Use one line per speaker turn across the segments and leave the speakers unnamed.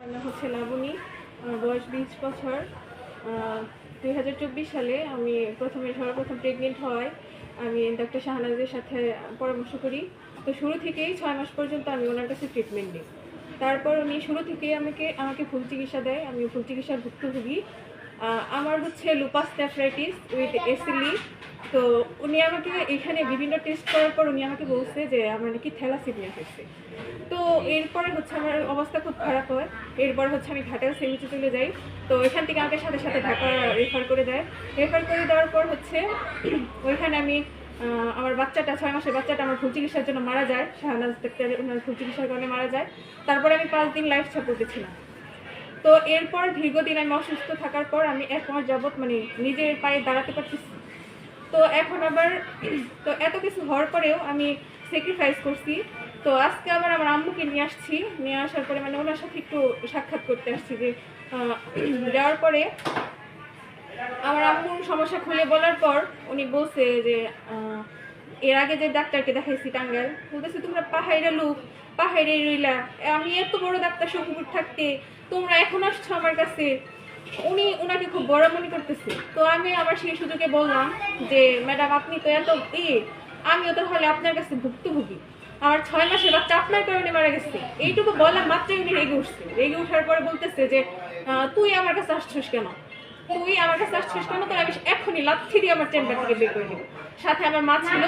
আমার নাম হচ্ছে লাবণী। আমার বয়স 20 বছর। 2024 সালে আমি সর্বপ্রথম প্রেগনেন্ট হয়। আমি ডক্টর শাহনাজের সাথে পরামর্শ করি। তো শুরু থেকেই 6 মাস পর্যন্ত আমি ওনার কাছে ট্রিটমেন্ট নিই। তারপর উনি শুরু থেকেই আমাকে ভুল চিকিৎসা দেয়। আমি ভুল চিকিৎসার ভুক্তভোগী। আমার হচ্ছে লুপাস নেফ্রাইটিস উইথ এসিলি। তো উনি আমাকে এখানে বিভিন্ন টেস্ট করার পর উনি আমাকে বলছে যে আমার নাকি থ্যালাসেমিয়া হয়েছে। তো এরপরে হচ্ছে আমার অবস্থা খুব খারাপ হয়। এরপর হচ্ছে আমি ঘাটাল সেমিতে চলে যাই। তো এখান থেকে আমাকে সাথে সাথে ঢাকা রেফার করে দেওয়ার পর হচ্ছে ওইখানে আমি আমার বাচ্চাটা 6 মাসের বাচ্চাটা আমার ভুল চিকিৎসার জন্য মারা যায়। শাহনাজ ডাক্তার ওনার ভুল চিকিৎসার কারণে মারা যায়। তারপরে আমি 5 দিন লাইফ সাপোর্টে ছিলাম। তো এরপর দীর্ঘদিন আমি অসুস্থ থাকার পর আমি 1 মাস যাবৎ নিজের পায়ে দাঁড়াতে পারতেছি। তো এখন আবার তো এত কিছু হওয়ার পরেও আমি স্যাক্রিফাইস করছি। তো আজকে আবার আমার আম্মুকে নিয়ে আসার পরে ওনার সাথে একটু সাক্ষাৎ করতে আসছি। যে যাওয়ার পরে আমার আম্মুর সমস্যা খুলে বলার পর উনি বলছে যে এর আগে যে ডাক্তারকে দেখাইছি টাঙ্গাইল, বলতেছে তোমরা পাহাড়ে লোক, পাহাড়ে রইলা, আমি এত বড় ডাক্তার শফিপুর থাকতে তোমরা এখন আসছো আমার কাছে। ওনাকে খুব বড় মনে করতেছে। তো আমি আবার সেই সুযোগে বললাম যে ম্যাডাম আপনি তো এত আমিও তো হলে আপনার কাছে ভুক্তভোগী। আমার 6 মাসের বাচ্চা আপনার কারণে মারা গেছে। এইটুকু বললাম মাত্রই উনি রেগে উঠছে। রেগে ওঠার পরে বলতেছে যে তুই আমার কাছে আসছিস কেন, তো আমি এখনই লাথি দিয়ে আমার চেম্বার থেকে বের করে দিব। সাথে আমার মা ছিল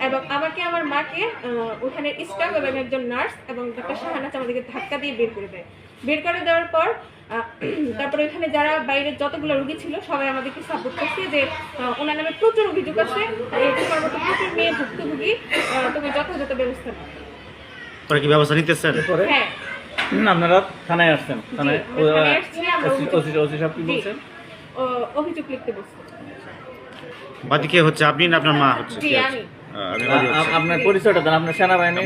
এবং আমার মাকে ওখানে স্টাফ এবং একজন নার্স এবং একটা শাহনাজ আমাদেরকে ধাক্কা দিয়ে বের করে দেওয়ার পর তারপরে ওইখানে যারা বাইরের যতগুলো রোগী ছিল সবাই আমাদেরকে সাপোর্ট করছে যে ওনার নামে প্রচুর অভিযোগ আছে, তোমার মতো প্রচুর মেয়ে ভুক্তভোগী, তুমি যথাযথ ব্যবস্থা নাও।
পরে কি ব্যবস্থা নিতেছেন?
হ্যাঁ,
আপনারা থানায় আসছেন? থানায় ওসি সাহেব কি বলছেন?
অভিযোগ লিখতে বলছে।
বাদী কে হচ্ছে, আপনি না আপনার মা হচ্ছে?
জি আমি।
আপনার পরিচয়টা দেন। আপনার সেনাবাহিনী?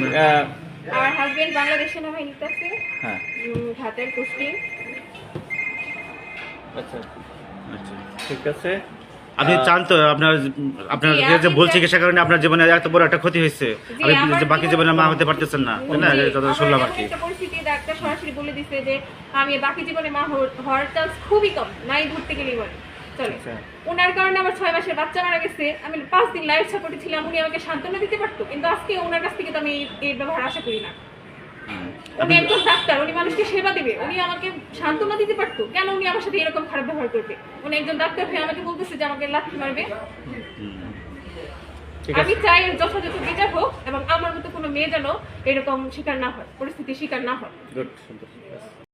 আমার হাজবেন্ড বাংলাদেশ সেনাবাহিনীতে আছে।
হ্যাঁ,
ঘাটের পোস্টিং।
আচ্ছা আচ্ছা, ঠিক আছে।
আপনি চান তো আপনার যে ভুল চিকিৎসার কারণে আপনার জীবনে এত বড় একটা ক্ষতি হয়েছে, আপনি যে বাকি জীবনে মা হতে পারতেছেন না, তাই না? যত শুনলাম আর কি।
পরিস্থিতি ডাক্তার সরাসরি বলে দিছে যে আমি বাকি জীবনে মা হওয়ার চান্স খুবই কম, নাই ধরতে গেলেই বলে চলে। ওনার কারণে আমার 6 মাসের বাচ্চা মারা গেছে। আমি 5 দিন লাইফ সাপোর্টে ছিলাম। উনি আমাকে সান্ত্বনা দিতে পারতো, কিন্তু আজকে ওনার কাছ থেকে তো আমি এই ব্যবহার আশা করি না। উনি একজন ডাক্তার, উনি মানুষকে সেবা দেবে, উনি আমাকে সান্ত্বনা দিতে পারতো। কেন উনি আমার সাথে এরকম খারাপ ব্যবহার করবে? উনি একজন ডাক্তার হয়ে আমাকে বলতেছে যে আমাকে লাথি মারবে। আমি চাই এর যথাযথ বিচার হোক এবং আমার মতো কোনো মেয়ে যেন এরকম শিকার না হয়, পরিস্থিতির শিকার না হয়।